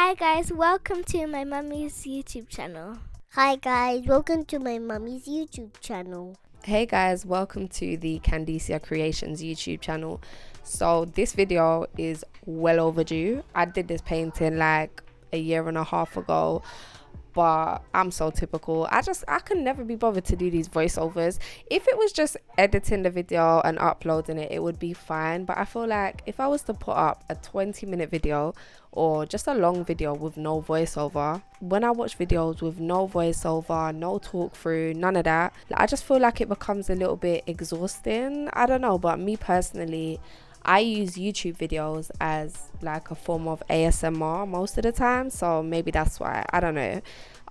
Hi guys, welcome to my mummy's YouTube channel. Hi guys, welcome to my mummy's YouTube channel. Hey guys, welcome to the Candicia Creations YouTube channel. So this video is well overdue. I did this painting like a year and a half ago, but I'm so typical. I can never be bothered to do these voiceovers. If it was just editing the video and uploading it, it would be fine, but I feel like if I was to put up a 20-minute video or just a long video with no voiceover, when I watch videos with no voiceover, no talk through, none of that, I just feel like it becomes a little bit exhausting. I don't know, but me personally, I use YouTube videos as like a form of ASMR most of the time, so maybe that's why. I don't know,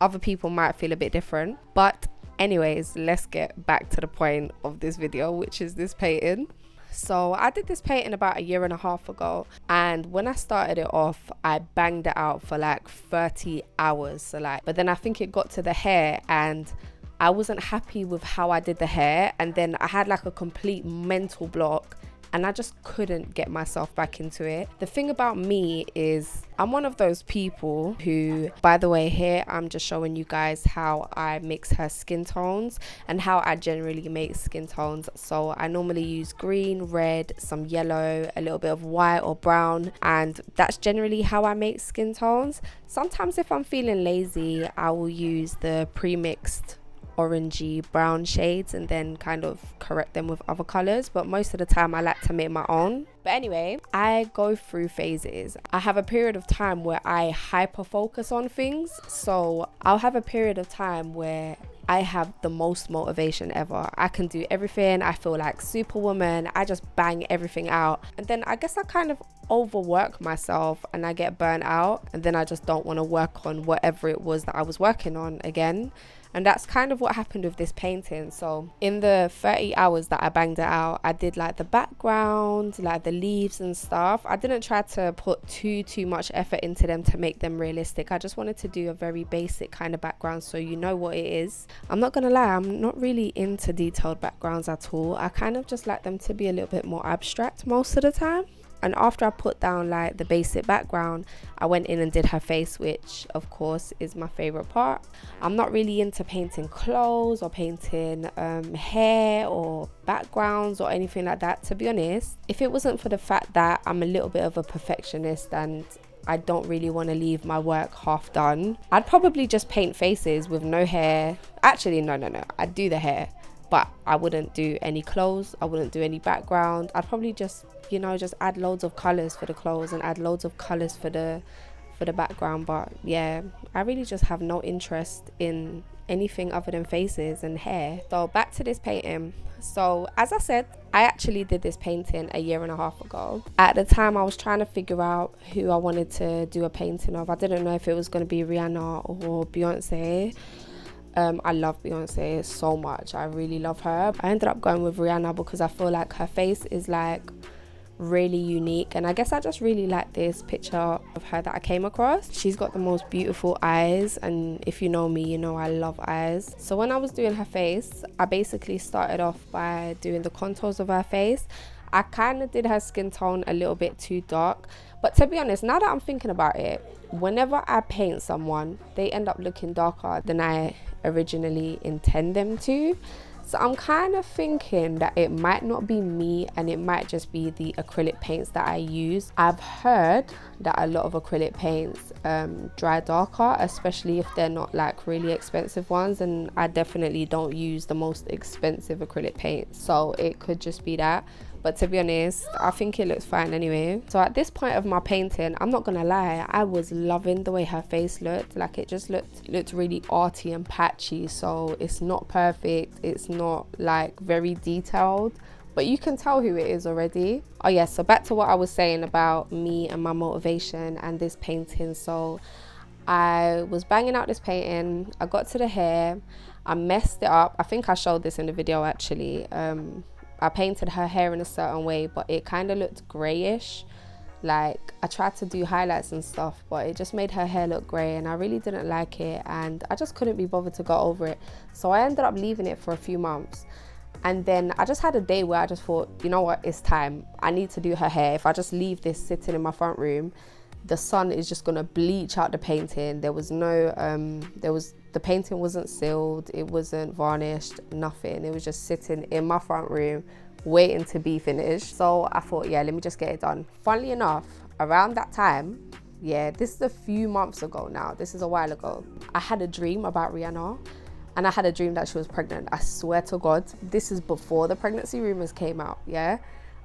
other people might feel a bit different. But anyways, let's get back to the point of this video, which is this painting. So I did this painting about a year and a half ago, and when I started it off, I banged it out for like 30 hours. But then I think it got to the hair and I wasn't happy with how I did the hair, and then I had like a complete mental block and I just couldn't get myself back into it. The thing about me is I'm one of those people who, by the way, here I'm just showing you guys how I mix her skin tones and how I generally make skin tones. So I normally use green, red, some yellow, a little bit of white or brown, and that's generally how I make skin tones. Sometimes if I'm feeling lazy, I will use the pre-mixed orangey brown shades and then kind of correct them with other colors, but most of the time I like to make my own. But anyway, I go through phases. I have a period of time where I hyper focus on things. So I'll have a period of time where I have the most motivation ever. I can do everything. I feel like Superwoman. I just bang everything out. And then I guess I kind of overwork myself and I get burnt out. And then I just don't want to work on whatever it was that I was working on again. And that's kind of what happened with this painting. So in the 30 hours that I banged it out, I did like the background, like the leaves and stuff. I didn't try to put too much effort into them to make them realistic. I just wanted to do a very basic kind of background so you know what it is. I'm not gonna lie, I'm not really into detailed backgrounds at all. I kind of just like them to be a little bit more abstract most of the time. And after I put down like the basic background, I went in and did her face, which of course is my favorite part. I'm not really into painting clothes or painting hair or backgrounds or anything like that, to be honest. If it wasn't for the fact that I'm a little bit of a perfectionist and I don't really want to leave my work half done, I'd probably just paint faces with no hair. Actually, no, I'd do the hair, but I wouldn't do any clothes. I wouldn't do any background. I'd probably just add loads of colors for the clothes and add loads of colors for the background. But yeah, I really just have no interest in anything other than faces and hair. So back to this painting. So as I said, I actually did this painting a year and a half ago. At the time I was trying to figure out who I wanted to do a painting of. I didn't know if it was going to be Rihanna or Beyonce. I love Beyonce so much. I really love her. I ended up going with Rihanna because I feel like her face is like really unique, and I guess I just really like this picture of her that I came across. She's got the most beautiful eyes, and if you know me, you know I love eyes. So when I was doing her face, I basically started off by doing the contours of her face. I kind of did her skin tone a little bit too dark, but to be honest, now that I'm thinking about it, whenever I paint someone, they end up looking darker than I originally intend them to. So I'm kind of thinking that it might not be me and it might just be the acrylic paints that I use. I've heard that a lot of acrylic paints dry darker, especially if they're not like really expensive ones, and I definitely don't use the most expensive acrylic paints, so it could just be that. But to be honest, I think it looks fine anyway. So at this point of my painting, I'm not gonna lie, I was loving the way her face looked. Like it just looked really arty and patchy. So it's not perfect, it's not like very detailed, but you can tell who it is already. Oh yeah, so back to what I was saying about me and my motivation and this painting. So I was banging out this painting, I got to the hair, I messed it up. I think I showed this in the video actually. I painted her hair in a certain way, but it kind of looked grayish. Like I tried to do highlights and stuff, but it just made her hair look grey, and I really didn't like it, and I just couldn't be bothered to go over it. So I ended up leaving it for a few months, and then I just had a day where I just thought, you know what, it's time. I need to do her hair. If I just leave this sitting in my front room, the sun is just gonna bleach out the painting. There was no the painting wasn't sealed, it wasn't varnished, nothing. It was just sitting in my front room waiting to be finished. So I thought, yeah, let me just get it done. Funnily enough, around that time, yeah, this is a few months ago now, this is a while ago, I had a dream about Rihanna, and I had a dream that she was pregnant. I swear to God, this is before the pregnancy rumors came out. Yeah,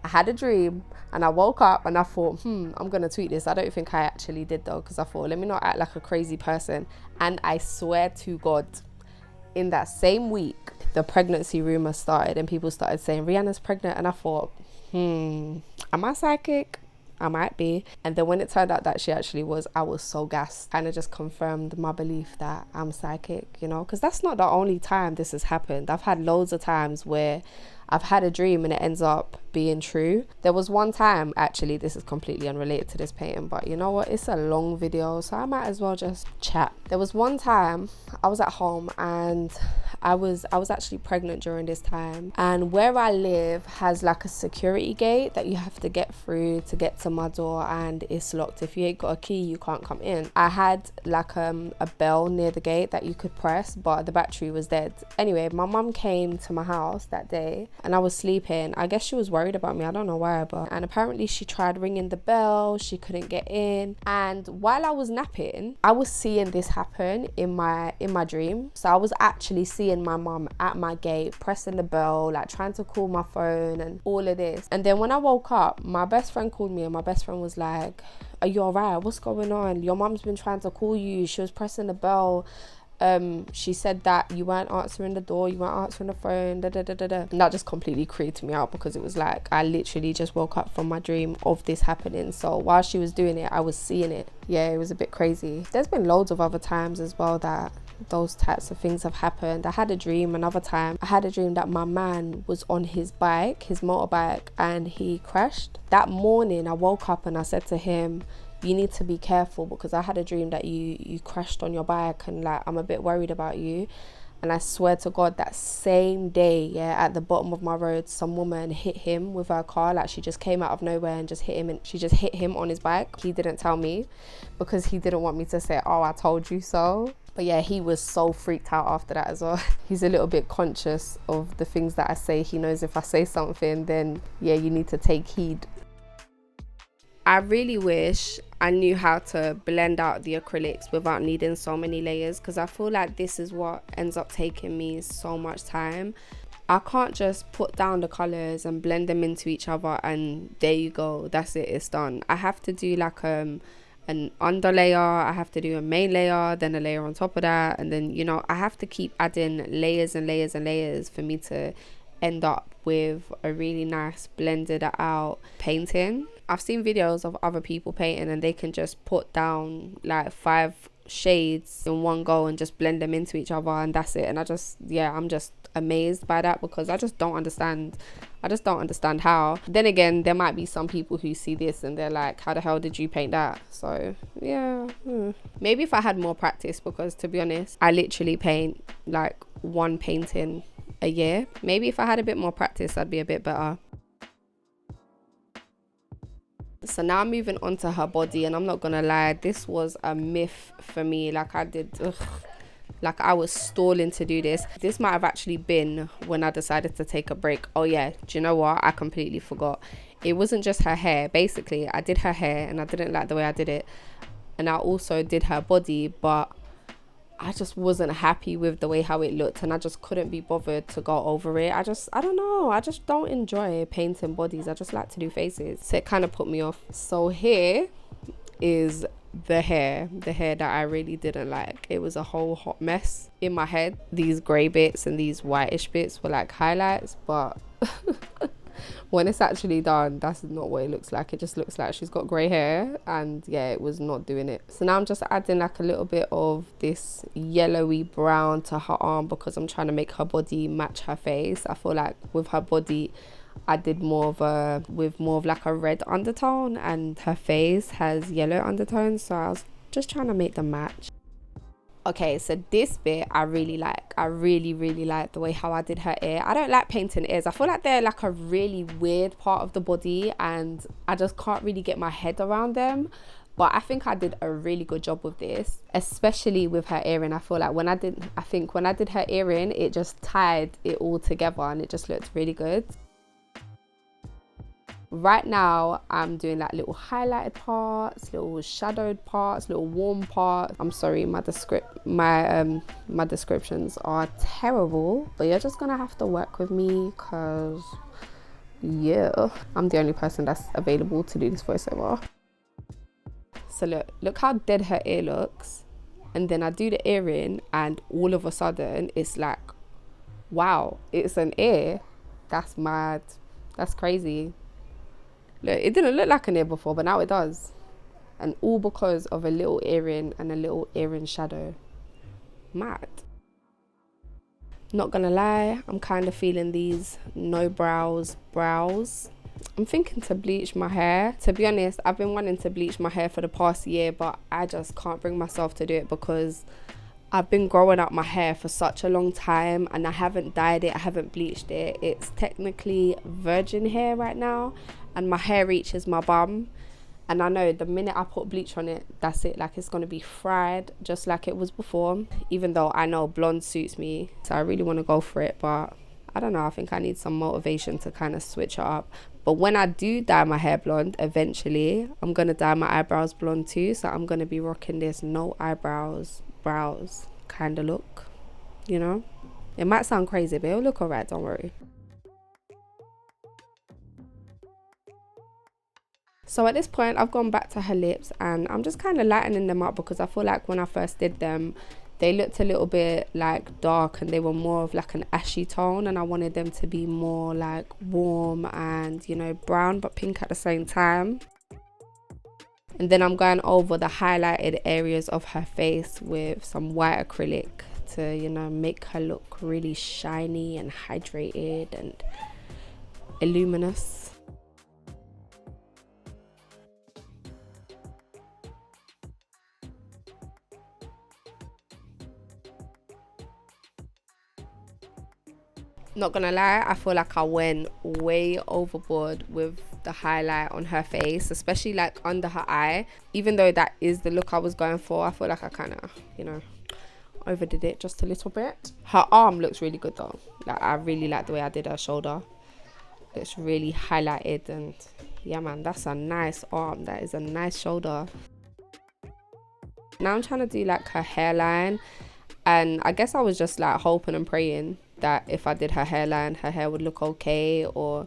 I had a dream and I woke up and I thought, I'm gonna tweet this. I don't think I actually did though, because I thought, let me not act like a crazy person. And I swear to God, in that same week, the pregnancy rumors started and people started saying Rihanna's pregnant, and I thought, am I psychic? I might be. And then when it turned out that she actually was, I was so gassed. Kind of just confirmed my belief that I'm psychic, you know, because that's not the only time this has happened. I've had loads of times where I've had a dream and it ends up being true. There was one time, actually, this is completely unrelated to this painting, but you know what, it's a long video, so I might as well just chat. There was one time I was at home and I was actually pregnant during this time, and where I live has like a security gate that you have to get through to get to my door, and it's locked. If you ain't got a key, you can't come in. I had like a bell near the gate that you could press, but the battery was dead. Anyway, my mum came to my house that day and I was sleeping. I guess she was worried about me, I don't know why, and apparently she tried ringing the bell, she couldn't get in, and while I was napping, I was seeing this happen in my dream. So I was actually seeing my mum at my gate pressing the bell, like trying to call my phone and all of this. And then when I woke up, my best friend called me and my best friend was like, are you alright? What's going on? Your mum's been trying to call you, she was pressing the bell. She said that you weren't answering the door, you weren't answering the phone, And that just completely creeped me out, because it was like I literally just woke up from my dream of this happening. So while she was doing it, I was seeing it. Yeah, it was a bit crazy. There's been loads of other times as well that those types of things have happened. I had a dream another time. I had a dream that my man was on his bike, his motorbike, and he crashed. That morning I woke up and I said to him, you need to be careful, because I had a dream that you crashed on your bike and like I'm a bit worried about you. And I swear to God, that same day, yeah, at the bottom of my road, some woman hit him with her car. Like she just came out of nowhere and just hit him, and she just hit him on his bike. He didn't tell me because he didn't want me to say, oh, I told you so. But yeah, he was so freaked out after that as well. He's a little bit conscious of the things that I say. He knows if I say something, then yeah, you need to take heed. I really wish I knew how to blend out the acrylics without needing so many layers, because I feel like this is what ends up taking me so much time. I can't just put down the colors and blend them into each other and there you go, that's it, it's done. I have to do like an under layer, I have to do a main layer, then a layer on top of that, and then, you know, I have to keep adding layers and layers and layers for me to end up with a really nice blended out painting. I've seen videos of other people painting and they can just put down like 5 shades in one go and just blend them into each other and that's it. And I'm just amazed by that, because I just don't understand how. Then again, there might be some people who see this and they're like, how the hell did you paint that? So yeah, maybe if I had more practice, because to be honest, I literally paint like one painting a year. Maybe if I had a bit more practice, I'd be a bit better. So now I'm moving on to her body, and I'm not gonna lie, this was a myth for me. Like I was stalling to do this. This might have actually been when I decided to take a break. Oh yeah, do you know what? I completely forgot. It wasn't just her hair. Basically, I did her hair and I didn't like the way I did it. And I also did her body, but I just wasn't happy with the way how it looked, and I just couldn't be bothered to go over it. I don't know, I just don't enjoy painting bodies. I just like to do faces, so it kind of put me off. So here is the hair that I really didn't like. It was a whole hot mess in my head. These grey bits and these whitish bits were like highlights, but when it's actually done, that's not what it looks like. It just looks like she's got grey hair, and yeah, it was not doing it. So now I'm just adding like a little bit of this yellowy brown to her arm, because I'm trying to make her body match her face. I feel like with her body I did more of like a red undertone, and her face has yellow undertones, so I was just trying to make them match. Okay, so this bit I really like. I really like the way how I did her ear. I don't like painting ears. I feel like they're like a really weird part of the body and I just can't really get my head around them. But I think I did a really good job with this, especially with her earring. I feel like when I did her earring, it just tied it all together and it just looked really good. Right now I'm doing like little highlighted parts, little shadowed parts, little warm parts. I'm sorry, my descriptions are terrible, but you're just gonna have to work with me because yeah, I'm the only person that's available to do this voiceover. So look how dead her ear looks, and then I do the earring and all of a sudden it's like, wow, it's an ear. That's mad. That's crazy. Look, it didn't look like an ear before, but now it does. And all because of a little earring and a little earring shadow. Mad. Not gonna lie, I'm kind of feeling these no brows. I'm thinking to bleach my hair. To be honest, I've been wanting to bleach my hair for the past year, but I just can't bring myself to do it because I've been growing out my hair for such a long time and I haven't dyed it, I haven't bleached it. It's technically virgin hair right now and my hair reaches my bum. And I know the minute I put bleach on it, that's it. Like, it's going to be fried just like it was before. Even though I know blonde suits me, so I really want to go for it. But I don't know, I think I need some motivation to kind of switch it up. But when I do dye my hair blonde, eventually, I'm going to dye my eyebrows blonde too. So I'm going to be rocking this no eyebrows, brows kind of look, you know. It might sound crazy, but it'll look alright, don't worry. So at this point, I've gone back to her lips and I'm just kind of lightening them up because I feel like when I first did them, they looked a little bit like dark and they were more of like an ashy tone, and I wanted them to be more like warm and, you know, brown but pink at the same time. And then I'm going over the highlighted areas of her face with some white acrylic to, you know, make her look really shiny and hydrated and luminous. Not gonna lie, I feel like I went way overboard with the highlight on her face, especially like under her eye. Even though that is the look I was going for, I feel like I kind of, you know, overdid it just a little bit. Her arm looks really good though. Like, I really like the way I did her shoulder. It's really highlighted, and yeah man, that's a nice arm. That is a nice shoulder. Now I'm trying to do like her hairline, and I guess I was just like hoping and praying that if I did her hairline, her hair would look okay, or,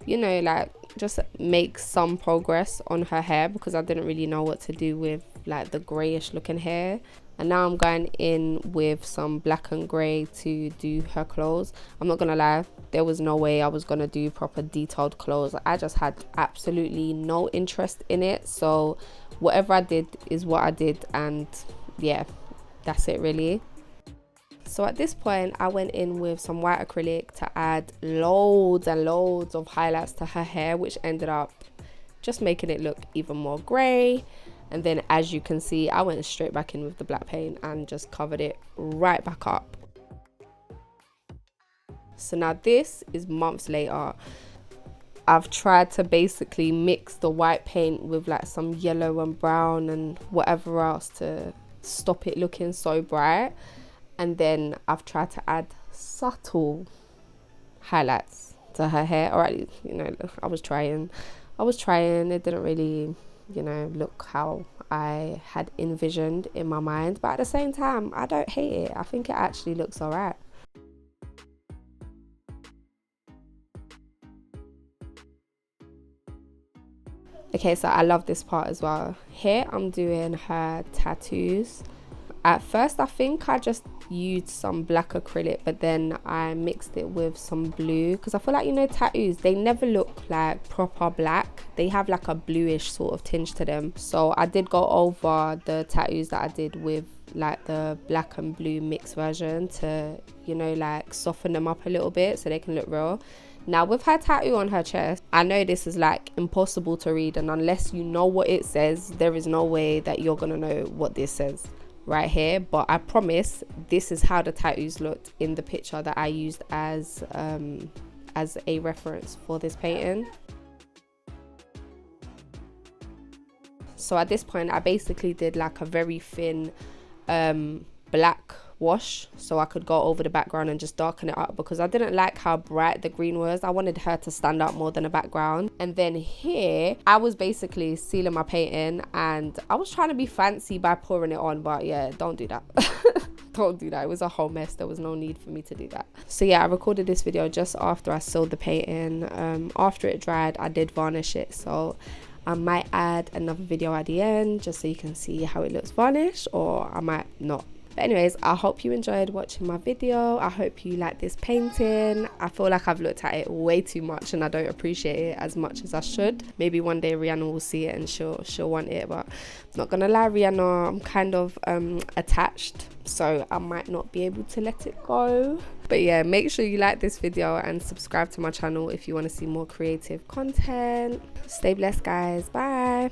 you know, like just make some progress on her hair, because I didn't really know what to do with like the grayish looking hair. And now I'm going in with some black and grey to do her clothes. I'm not gonna lie, there was no way I was gonna do proper detailed clothes. I just had absolutely no interest in it, so whatever I did is what I did, and yeah, that's it really. So at this point, I went in with some white acrylic to add loads and loads of highlights to her hair, which ended up just making it look even more grey. And then, as you can see, I went straight back in with the black paint and just covered it right back up. So now this is months later. I've tried to basically mix the white paint with like some yellow and brown and whatever else to stop it looking so bright. And then I've tried to add subtle highlights to her hair. Or at least, you know, I was trying. It didn't really, you know, look how I had envisioned in my mind. But at the same time, I don't hate it. I think it actually looks alright. Okay, so I love this part as well. Here I'm doing her tattoos. At first I think I just used some black acrylic, but then I mixed it with some blue, because I feel like, you know, tattoos, they never look like proper black. They have like a bluish sort of tinge to them. So I did go over the tattoos that I did with like the black and blue mix version to, you know, like soften them up a little bit so they can look real. Now with her tattoo on her chest, I know this is like impossible to read, and unless you know what it says, there is no way that you're gonna know what this says right here. But I promise this is how the tattoos looked in the picture that I used as a reference for this painting. So at this point I basically did like a very thin black wash so I could go over the background and just darken it up, because I didn't like how bright the green was. I wanted her to stand out more than the background. And then here I was basically sealing my painting, and I was trying to be fancy by pouring it on, but yeah, don't do that. Don't do that. It was a whole mess. There was no need for me to do that. So yeah, I recorded this video just after I sealed the painting. After it dried, I did varnish it, so I might add another video at the end just so you can see how it looks varnished, or I might not. But anyways, I hope you enjoyed watching my video. I hope you like this painting. I feel like I've looked at it way too much and I don't appreciate it as much as I should. Maybe one day Rihanna will see it and she'll want it, but not gonna lie, Rihanna, I'm kind of attached, so I might not be able to let it go. But yeah, make sure you like this video and subscribe to my channel if you want to see more creative content. Stay blessed, guys. Bye.